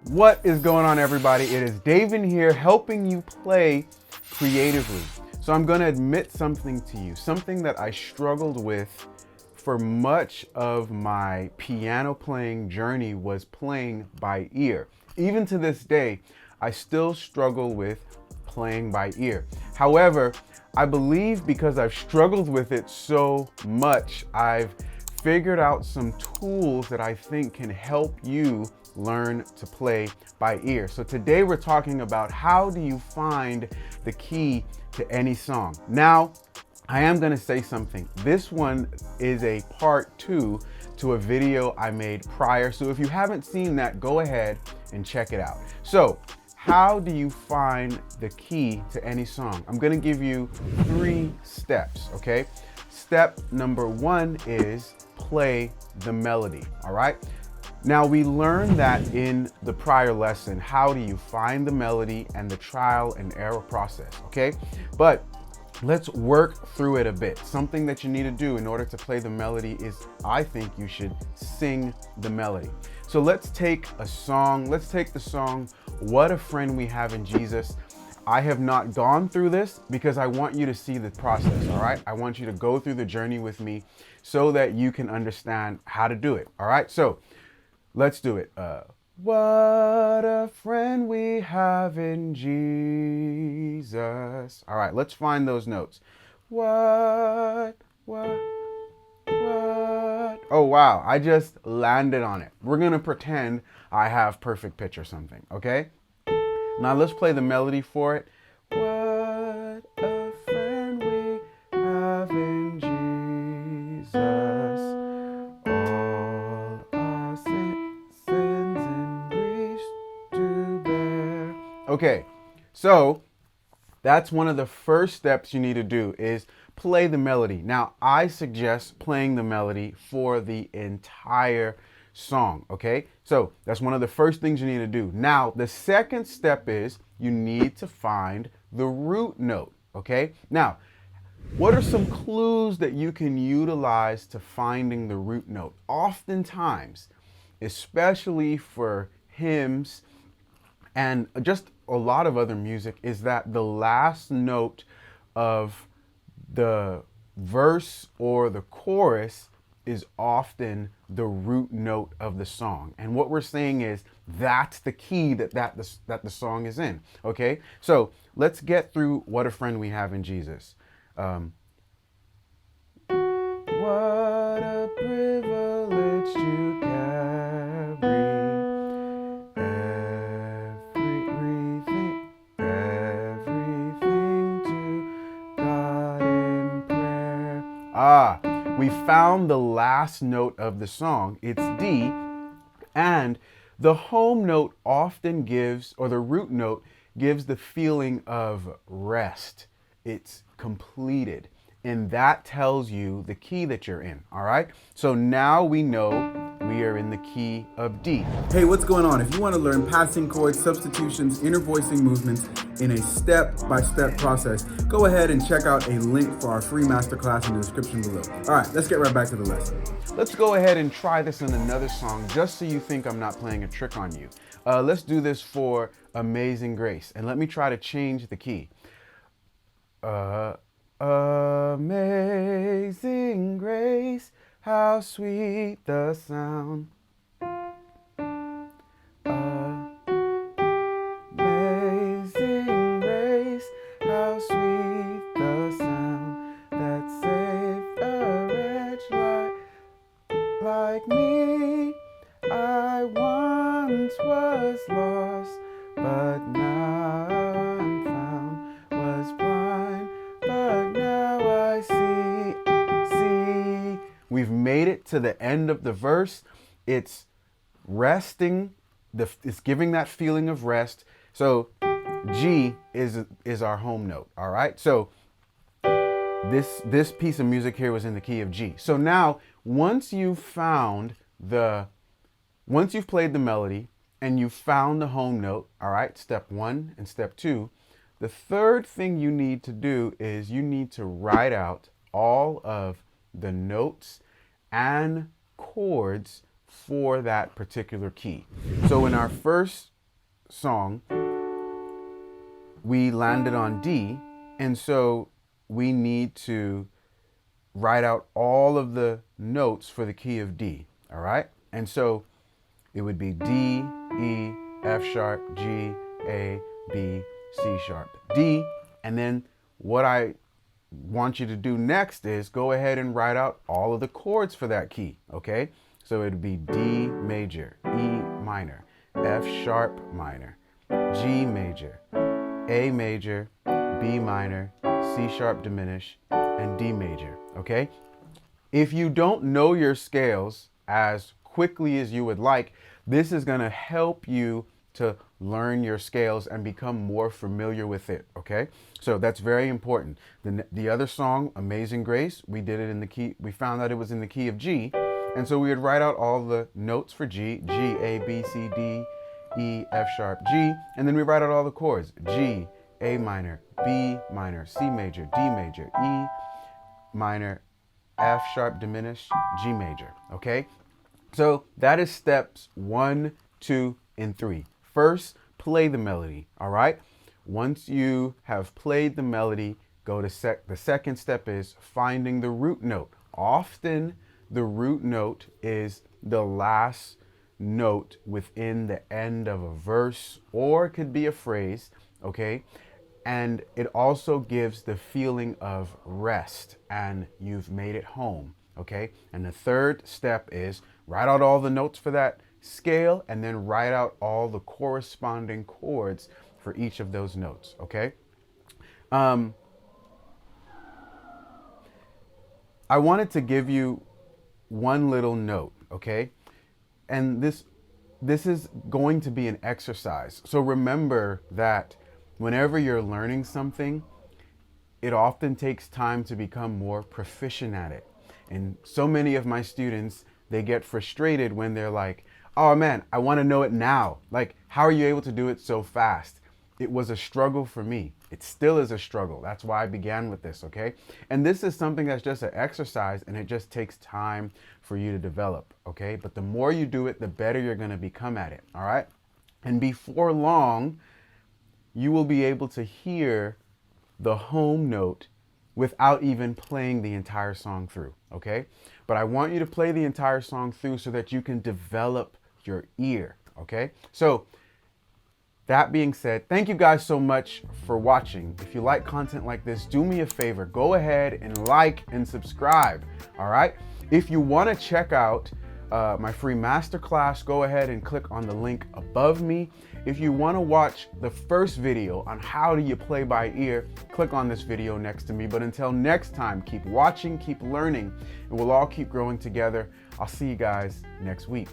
What is going on, everybody? It is David here, helping you play creatively. So I'm going to admit something to you, something that I struggled with for much of my piano playing journey was playing by ear. Even to this day, I still struggle with playing by ear. However, I believe because I've struggled with it so much, I've figured out some tools that I think can help you learn to play by ear. So today we're talking about how do you find the key to any song. Now, I am gonna say something. This one is a part 2 to a video I made prior. So if you haven't seen that, go ahead and check it out. So how do you find the key to any song? I'm gonna give you 3 steps, okay? Step number 1 is play the melody, all right? Now, we learned that in the prior lesson, how do you find the melody and the trial and error process, okay? But let's work through it a bit. Something that you need to do in order to play the melody is, I think you should sing the melody. So let's take a song. Let's take the song, What a Friend We Have in Jesus. I have not gone through this because I want you to see the process, all right? I want you to go through the journey with me so that you can understand how to do it, all right? So let's do it. What a friend we have in Jesus. All right, let's find those notes. What? Oh, wow, I just landed on it. We're gonna pretend I have perfect pitch or something, okay? Now let's play the melody for it. What a friend we have in Jesus. All our sins and griefs to bear. Okay, so that's one of the first steps you need to do is play the melody. Now, I suggest playing the melody for the entire song, okay? So that's one of the first things you need to do. Now, the second step is you need to find the root note, okay? Now, what are some clues that you can utilize to finding the root note? Oftentimes, especially for hymns and just a lot of other music, is that the last note of the verse or the chorus is often the root note of the song. And what we're saying is that's the key that the song is in, okay? So let's get through What a Friend We Have in Jesus. What a privilege to carry everything to God in prayer. We found the last note of the song. It's D, and the home note often gives, or the root note gives the feeling of rest. It's completed. And that tells you the key that you're in, all right? So now we know we are in the key of D. Hey, what's going on? If you want to learn passing chords, substitutions, inner voicing movements in a step-by-step process, go ahead and check out a link for our free masterclass in the description below. All right, let's get right back to the lesson. Let's go ahead and try this in another song just so you think I'm not playing a trick on you. Let's do this for Amazing Grace, and let me try to change the key. Amazing grace, how sweet the sound. Amazing grace, how sweet the sound that saved a wretch like me. I once was lost, but now I'm found, was blind, but now I see. We've made it to the end of the verse. It's resting, it's giving that feeling of rest. So G is our home note, all right? So this piece of music here was in the key of G. So now, once you've played the melody and you've found the home note, all right, step 1 and step 2, the third thing you need to do is you need to write out all of the notes and chords for that particular key. So in our first song, we landed on D, and so we need to write out all of the notes for the key of D, all right? And so it would be D, E, F sharp, G, A, B, C sharp, D. And then what I want you to do next is go ahead and write out all of the chords for that key, okay? So it'd be D major, E minor, F sharp minor, G major, A major, B minor, C sharp diminished, and D major, okay? If you don't know your scales as quickly as you would like, this is gonna help you to learn your scales and become more familiar with it, okay? So that's very important. The other song, Amazing Grace, we did it in the key, we found out it was in the key of G, and so we would write out all the notes for G, G, A, B, C, D, E, F sharp, G, and then we write out all the chords, G, A minor, B minor, C major, D major, E minor, F sharp diminished, G major, okay? So that is steps 1, 2, and 3. First, play the melody, all right? Once you have played the melody, go to the second step is finding the root note. Often the root note is the last note within the end of a verse, or it could be a phrase, okay? And it also gives the feeling of rest and you've made it home, okay? And the third step is write out all the notes for that scale and then write out all the corresponding chords for each of those notes, okay? I wanted to give you one little note, okay? And this is going to be an exercise. So remember that whenever you're learning something, it often takes time to become more proficient at it. And so many of my students, they get frustrated when they're like, oh man, I want to know it now. Like, how are you able to do it so fast? It was a struggle for me. It still is a struggle. That's why I began with this, okay? And this is something that's just an exercise and it just takes time for you to develop, okay? But the more you do it, the better you're going to become at it, all right? And before long, you will be able to hear the home note without even playing the entire song through, okay? But I want you to play the entire song through so that you can develop your ear, okay? So that being said, thank you guys so much for watching. If you like content like this, do me a favor, go ahead and like and subscribe, all right? If you want to check out my free masterclass, go ahead and click on the link above me. If you want to watch the first video on how do you play by ear, click on this video next to me. But until next time, keep watching, keep learning, and we'll all keep growing together. I'll see you guys next week.